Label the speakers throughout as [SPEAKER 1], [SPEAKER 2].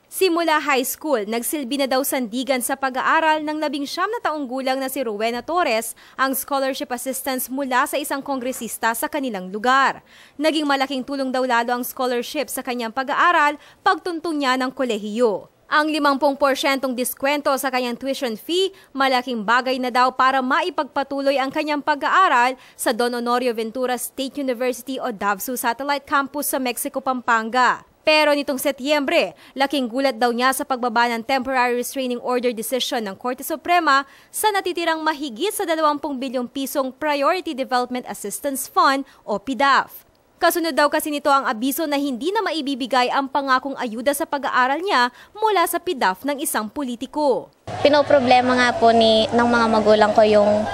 [SPEAKER 1] Simula high school, nagsilbi na daw sandigan sa pag-aaral ng 19 na taong gulang na si Rowena Torres ang scholarship assistance mula sa isang kongresista sa kanilang lugar. Naging malaking tulong daw lalo ang scholarship sa kanyang pag-aaral pagtuntun niya ng kolehiyo. Ang 50% diskwento sa kanyang tuition fee, malaking bagay na daw para maipagpatuloy ang kanyang pag-aaral sa Don Honorio Ventura State University o Davsu Satellite Campus sa Mexico, Pampanga. Pero nitong Setyembre, laking gulat daw niya sa pagbaba ng Temporary Restraining Order decision ng Korte Suprema sa natitirang mahigit sa 20 bilyong pisong Priority Development Assistance Fund o PDAF. Kasunod daw kasi nito ang abiso na hindi na maibibigay ang pangakong ayuda sa pag-aaral niya mula sa PDAF ng isang politiko.
[SPEAKER 2] Pinoproblema nga po ng mga magulang ko yung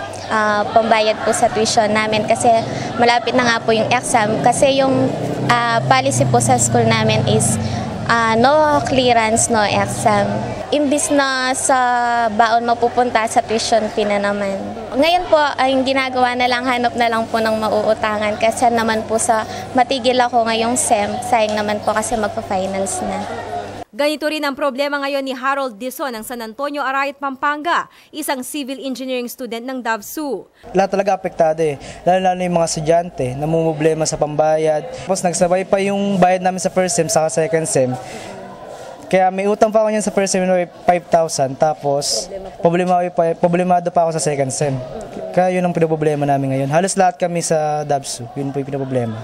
[SPEAKER 2] pambayad po sa tuition namin kasi malapit na nga po yung exam. Kasi yung policy po sa school namin is no clearance, no exam. Imbis na sa baon mapupunta sa tuition fee na naman. Ngayon po, ang ginagawa na lang, hanap na lang po ng mauutangan kasi naman po sa matigil ako ngayong SEM, sayang naman po kasi magpa-finals na.
[SPEAKER 1] Ganito rin ang problema ngayon ni Harold Dizon ng San Antonio, Arayat, Pampanga, isang civil engineering student ng Davsu.
[SPEAKER 3] Lahat talaga apektado lalo yung mga estudyante, namumblema sa pambayad. Tapos nagsabay pa yung bayad namin sa first SEM sa second SEM. Kaya may utang pa ako niyan sa first SEM na 5,000, tapos problemado pa ako sa second SEM. Kaya yun ang pinoproblema namin ngayon. Halos lahat kami sa Davsu, yun po yung pinoproblema.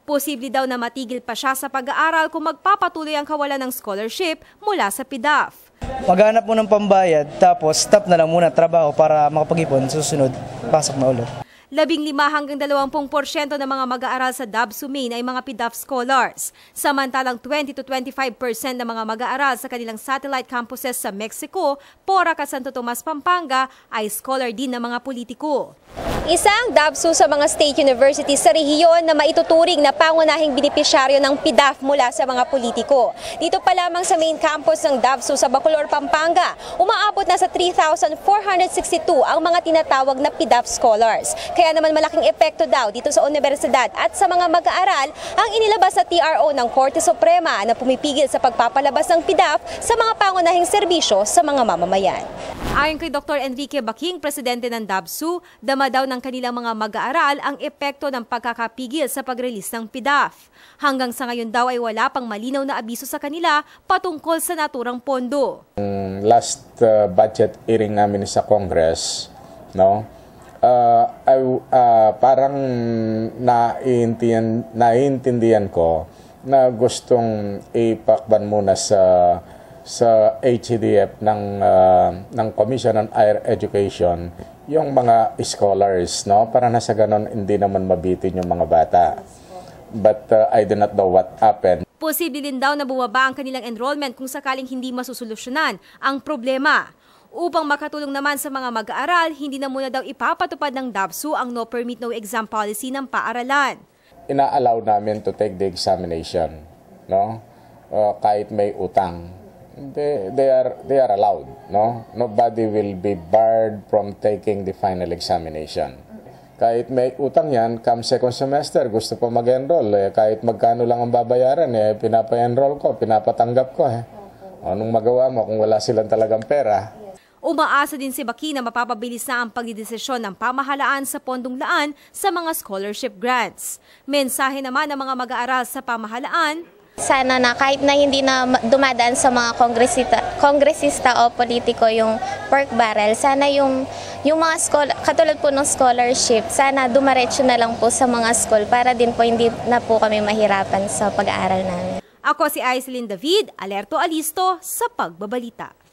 [SPEAKER 1] Posible daw na matigil pa siya sa pag-aaral kung magpapatuloy ang kawalan ng scholarship mula sa PDAF.
[SPEAKER 3] Maghanap mo ng pambayad, tapos stop na lang muna trabaho para makapag-ipon, susunod, pasok na ulit.
[SPEAKER 1] 15 hanggang 20% ng mga mag-aaral sa Davsu Main ay mga PDAF scholars. Samantalang 20 to 25% ng mga mag-aaral sa kanilang satellite campuses sa Mexico, Porac at Santo Tomas, Pampanga ay scholar din ng mga politiko.
[SPEAKER 4] Isang Davsu sa mga state universities sa rehiyon na maituturing na pangunahing benepisyaryo ng PDAF mula sa mga politiko. Dito pa lamang sa main campus ng Davsu sa Bacolor, Pampanga, umaabot na sa 3,462 ang mga tinatawag na PDAF scholars. Kaya naman malaking epekto daw dito sa universidad at sa mga mag-aaral ang inilabas sa TRO ng Korte Suprema na pumipigil sa pagpapalabas ng PDAF sa mga pangunahing serbisyo sa mga mamamayan.
[SPEAKER 1] Ayon kay Dr. Enrique Baking, presidente ng Davsu, dama daw ng kanilang mga mag-aaral ang epekto ng pagkakapigil sa pag-release ng PDAF. Hanggang sa ngayon daw ay wala pang malinaw na abiso sa kanila patungkol sa naturang pondo.
[SPEAKER 5] Last budget hearing namin sa Congress, no? Parang naiintindihan ko na gustong ipakban muna sa HCDF ng Commission on Higher Education yung mga scholars, no? Para na sa ganon hindi naman mabitin yung mga bata. But I do not know what happened.
[SPEAKER 1] Posible din daw na bumaba ang kanilang enrollment kung sakaling hindi masusolusyonan ang problema. Upang makatulong naman sa mga mag-aaral, hindi na muna daw ipapatupad ng Davsu ang no permit no exam policy ng paaralan.
[SPEAKER 5] Ina-allow namin to take the examination, no? Kahit may utang. They are allowed, no? Nobody will be barred from taking the final examination. Kahit may utang yan, come second semester, gusto pa mag-enroll, kahit magkano lang ang babayaran, pinapa-enroll ko, pinapatanggap ko. Anong magawa mo kung wala silang talagang pera?
[SPEAKER 1] Umaasa din si Baki na mapapabilis na ang pagdidesisyon ng pamahalaan sa pondong laan sa mga scholarship grants. Mensahe naman ng mga mag-aaral sa pamahalaan,
[SPEAKER 2] sana na kahit na hindi na dumadaan sa mga kongresista o politiko yung pork barrel, sana yung mga katulad po ng scholarship, sana dumaretso na lang po sa mga school para din po hindi na po kami mahirapan sa pag-aaral namin.
[SPEAKER 1] Ako si Aislinn David, Alerto Alisto sa Pagbabalita.